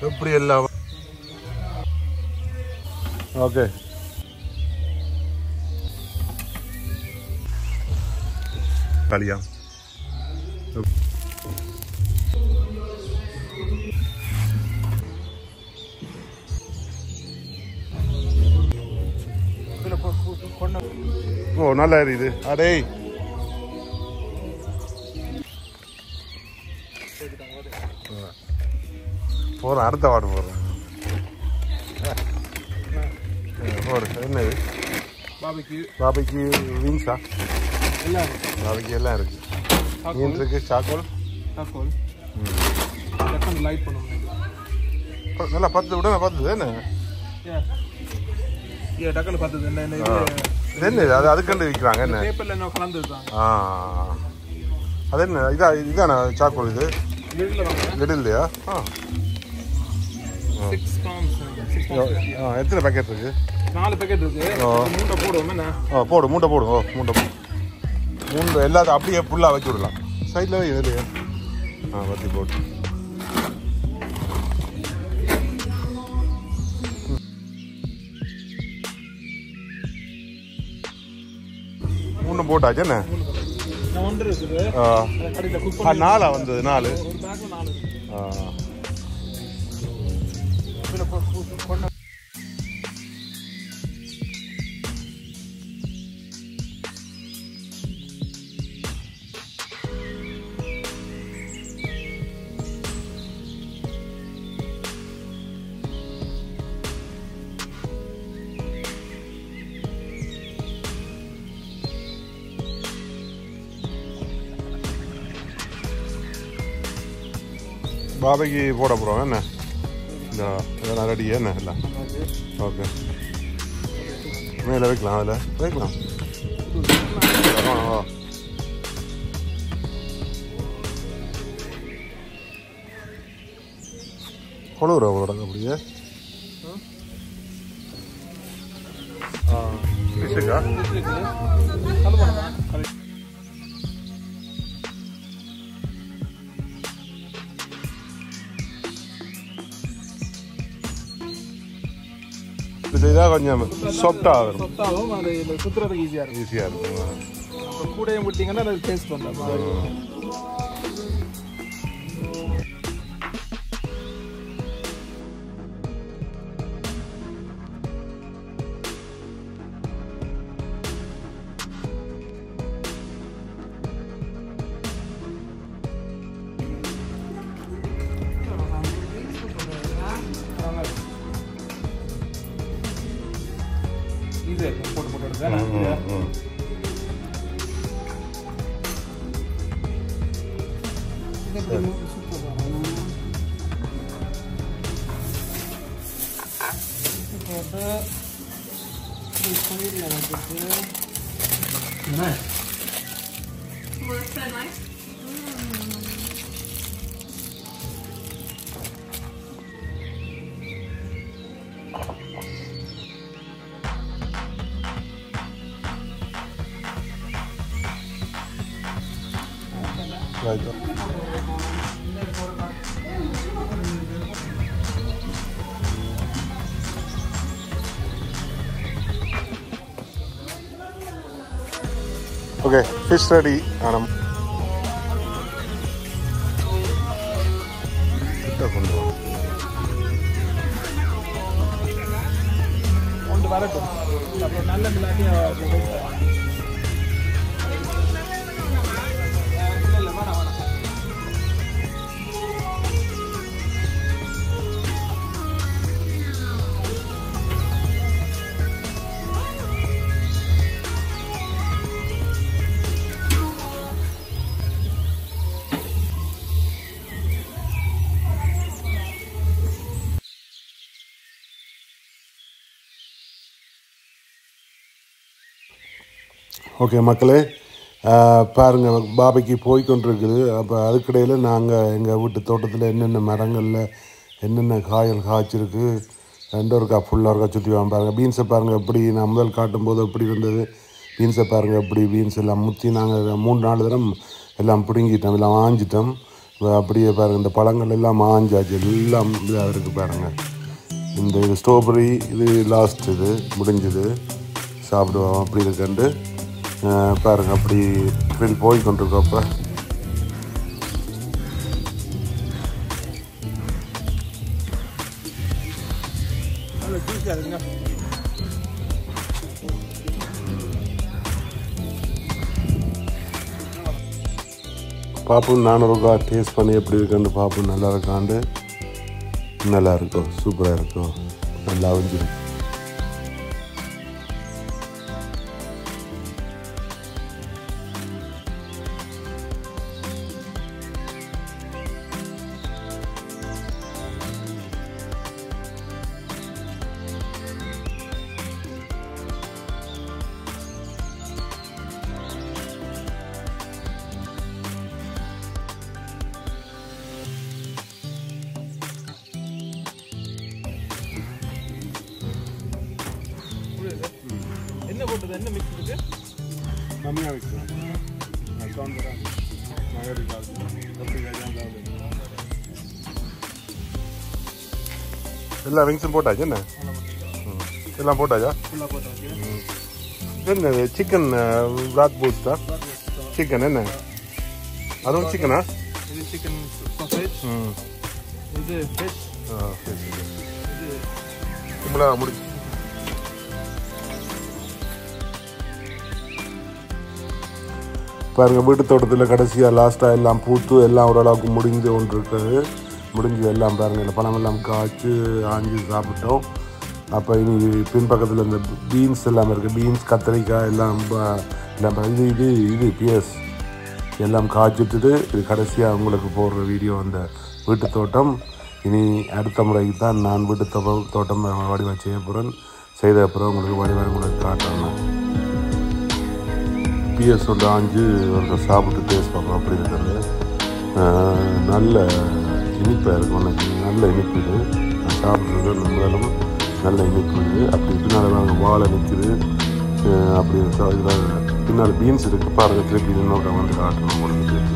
எப்படி எல்லாம் ஓகே கலியா ஓ நல்லா இருக்குது அடே போகிறேன் அடுத்த வார்டு போடுறேன் போடு என்னது பாபிக்கு விங்ஸா பாபிக்கு எல்லாம் இருக்கு மீன் இருக்கு சாக்கோல் நல்லா பத்து விட பத்துது என்ன என்ன அது அதுக்கண்டு விற்கிறாங்க என்ன அது என்ன இதான சாக்கோல் இது லிட்டில்லையா எத்தனை பேக்கெட் இருக்கு 4 பேக்கெட் இருக்கு மூட்டை போடுவோம் என்ன போடு மூட்டை போடும் மூட்டை மூட்டை எல்லாத்தையும் அப்படியே ஃபுல்லாக வச்சு விடலாம் சைடில் இதுலையே வத்தி போட்டு மூணு போட்டாச்சு என்ன 4 வந்தது 4 பாபைக்கு போட போகிறோம் என்ன இதெல்லாம் ரெடி என்ன இல்லை ஓகே மேலே வைக்கலாம் அதில் வைக்கலாம் கொழுவுற அவ்வளோடாங்க அப்படியே ஃபிஷ்ஷுக்கா இதாக கொஞ்சம் சாஃப்டாக வரும் அது சுற்றுறதுக்கு ஈஸியாக இருக்கும் கூடையும் விட்டிங்கன்னா அது டேஸ்ட் பண்ணுறோம் ஓகே ஃபிஷ் ரெடி ஆனம் கொண்டு வரட்டும் அப்புறம் நல்ல மிளாட்டி ஓகே மக்களே பாருங்கள் பாபைக்கு போய்கொண்டிருக்குது. அப்போ அதுக்கிடையில் நாங்கள் எங்கள் வீட்டு தோட்டத்தில் என்னென்ன மரங்களில் என்னென்ன காய்கள் காய்ச்சிருக்கு ஒருக்கா ஃபுல்லாக இருக்கா சுற்றி பாருங்கள். பீன்ஸை பாருங்கள் எப்படி நான் முதல் காட்டும்போது எப்படி இருந்தது. பீன்ஸை பாருங்கள் எப்படி பீன்ஸ் எல்லாம் முற்றி நாங்கள் 3-4 தரம் எல்லாம் பிடுங்கிட்டோம், எல்லாம் வாங்கிட்டோம். அப்படியே பாருங்கள் இந்த பழங்கள் எல்லாம் மாஞ்சாச்சு எல்லாம் இதாக இருக்குது பாருங்கள். இந்த இது ஸ்ட்ராபெரி இது லாஸ்ட் இது முடிஞ்சுது சாப்பிடுவோம் அப்படி இருக்குண்டு பாருங்கள். அப்படி grill போய் கொண்டிருக்கோம். அப்போ பாப்பு நானூறுக்கா டேஸ்ட் பண்ணி எப்படி இருக்குன்னு பாப்பு நல்லா இருக்காண்டு. நல்லா இருக்கும், சூப்பராக இருக்கும், நல்லா அவிஞ்சிடும். என்ன போட்டது, என்ன மிக்ஸ் இருக்கு? கம்மியாக வைக்கிறேன். எல்லா விங்ஸும் போட்டாச்சு என்ன? எல்லாம் போட்டாச்சா? என்ன சிக்கன் பிளாக் பூஸ்டா? சிக்கன் என்ன அதுவும் சிக்கனா? இது சிக்கன் சாசேஜ், இது ஃபிஷ். இது சிம்பிளா முடிச்சு பாருங்கள். வீட்டு தோட்டத்தில் கடைசியாக லாஸ்ட்டாக எல்லாம் பூத்து எல்லாம் ஓரளவுக்கு முடிஞ்சு ஒன்று இருக்குது. முடிஞ்சு எல்லாம் பாருங்கள் இந்த பழமெல்லாம் காய்ச்சி ஆஞ்சி சாப்பிட்டோம். அப்போ இனி பின்பக்கத்தில் இந்த பீன்ஸ் எல்லாம் இருக்குது. பீன்ஸ் கத்திரிக்காய் எல்லாம் இது இது இது பிஎஸ் எல்லாம் காய்ச்சிட்டுது. இது கடைசியாக உங்களுக்கு போடுற வீடியோ அந்த வீட்டு தோட்டம். இனி அடுத்த முறைக்கு தான் நான் வீட்டு தோட்டம் வடிவம் செய்ய போகிறேன். செய்த அப்புறம் உங்களுக்கு வடிவம் உங்களுக்கு காட்டணும். பிஎஸ் ஒன்று ஆஞ்சு ஒரு சாப்பிட்டு டேஸ்ட் பார்ப்போம் அப்படி இருக்கிறது. நல்ல இனிப்பாக இருக்கும். எனக்கு நல்ல இனிப்பு இது. நான் சாப்பிட்றது நம்மளும் நல்ல இனிப்பு இது. அப்படி பின்னால் நாங்கள் வாழை நிற்குது. அப்படி இதில் பின்னால் பீன்ஸ் இருக்குது பாருங்கள். திருப்பி இன்னொரு வந்து காட்டணும் உங்களுக்கு திருப்பி.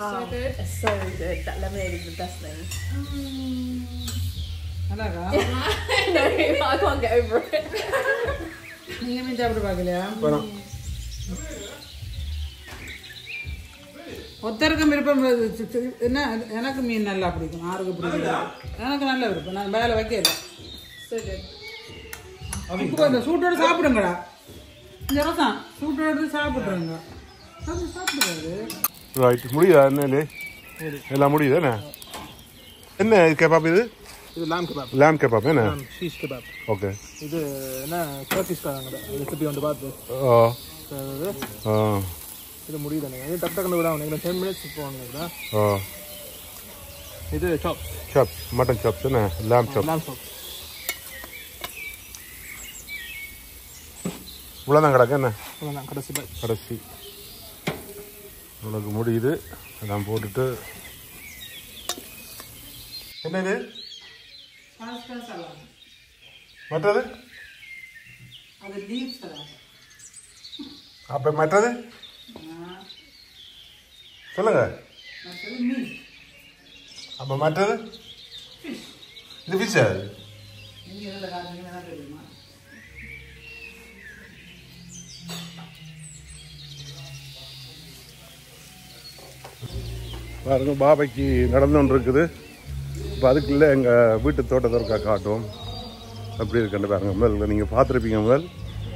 So good. It's so good. That lemonade is the best thing. நல்லா இருக்கா? No, I can't get over it. நீங்க மீன் சாப்பிட்டு பார்க்கலையா? ஒத்தருக்கும் விருப்பம் என்ன? எனக்கு மீன் நல்லா பிடிக்கும், ஆறுக்கு பிடிக்கும். எனக்கு நல்ல விருப்பம். நான் வேலை வைக்கல. So good. இப்போ இந்த சூட்டோட சாப்பிடுங்கடா. இந்த ரசம் சூட்டோட சாப்பிடுறேங்க. சாப்பிடுறது ரைட். முடியுதா? என்ன எல்லாம் முடியுது என்ன? என்ன கெபாப் இது? இது lamb kebab. lamb kebab என்ன? Shish kebab. ஓகே. இது என்ன டர்க்கிஷ் காரங்க ரெசிபி வந்து பார்த்து. இது முடியுது. இது டக்கு டக்குன்னு விடாம 10 minutes போவாங்க. இது சாப் சாப்ஸ் மட்டன் சாப்ஸ் என்ன lamb chops lamb chops. இவ்வளோதான் கிடக்கு என்ன அவ்வளோதான் கடைசி batch. கடைசி உனக்கு முடியுது அதான் போட்டுட்டு என்னது மற்றது அது லீவ் சலாட். அப்போ மற்றது சொல்லுங்க மற்றது மீன். அப்போ மற்றது இது ஃபிஷ்ஷா நீங்க எதில் காட்டுறீங்க என்ன தெரியுமா? பாருங்க பாபைக்கு நடந்துன்னு இருக்குது. இப்போ அதுக்குள்ளே எங்கள் வீட்டு தோட்டத்திற்கா காட்டுவோம் அப்படி இருக்குன்னு பாருங்க. முதல்ல நீங்கள் பார்த்துருப்பீங்க முதல்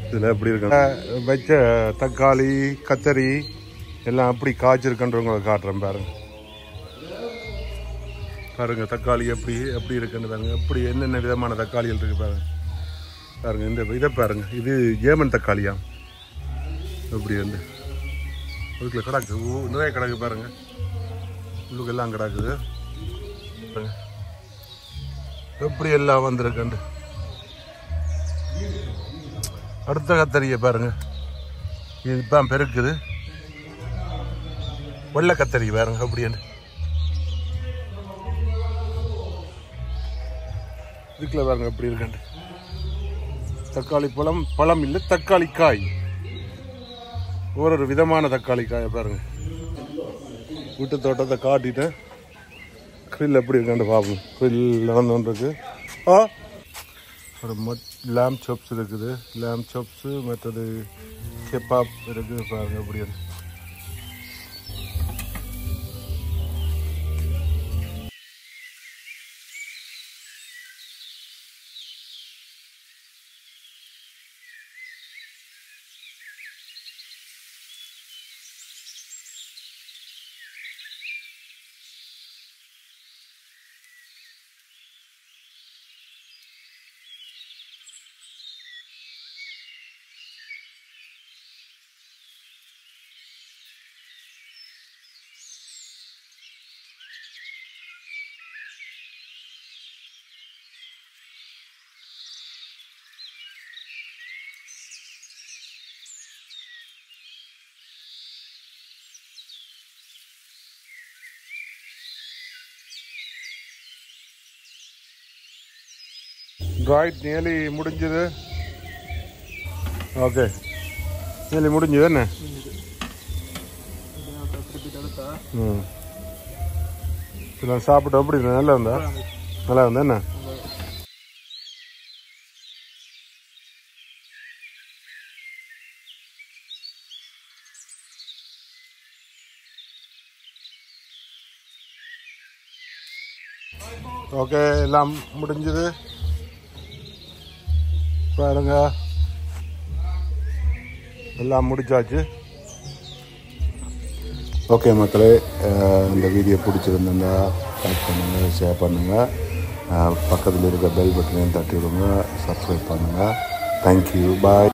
இதில் எப்படி இருக்கு வச்ச தக்காளி கத்தரி எல்லாம் அப்படி காய்ச்சிருக்குன்றவங்களை காட்டுறேன் பாருங்க. பாருங்க தக்காளி எப்படி இருக்குன்னு பாருங்க. எப்படி என்னென்ன விதமான தக்காளிகள் இருக்கு பாருங்க. பாருங்க இந்த இதை பாருங்க. இது ஜேமன் தக்காளியா எப்படி வந்து அதுக்குள்ள கிடக்கு நிறைய கிடக்கு பாருங்க. உள்ளுக்கு எல்லாம் கிடக்குது எப்படி எல்லாம் வந்திருக்கு. அடுத்த கத்தரியை பாருங்க. இது இப்போ பெருக்குது வெள்ளை கத்தரி பாருங்க அப்படின்னு. இதுக்குள்ள பாருங்க எப்படி இருக்கு. தக்காளி பழம் இல்லை தக்காளி காய். ஒரு விதமான தக்காளி காயை பாருங்க. வீட்டு தோட்டத்தை காட்டிட்டேன். கிரில் எப்படி இருக்கான்னு பார்ப்போம். கிரில் நடந்துருக்கு. ஒரு lamb chops இருக்குது. lamb chops மற்றது கெபாப் இருக்குது பாருங்க எப்படி. ரைட் நியர்லி முடிஞ்சது. ஓகே நியர்லி முடிஞ்சது என்ன. இதெல்லாம் சாப்பிட்டு அப்படி நல்லா இருந்தா என்ன. ஓகே எல்லாம் முடிஞ்சது பாருங்க. எல்லாம் முடிச்சாச்சு. ஓகே மக்களே, இந்த வீடியோ பிடிச்சிருந்தா லைக் பண்ணுங்கள், ஷேர் பண்ணுங்கள், பக்கத்தில் இருக்க பெல் பட்டனையும் தட்டி விடுங்க, சப்ஸ்கிரைப் பண்ணுங்கள். தேங்க்யூ, பாய்.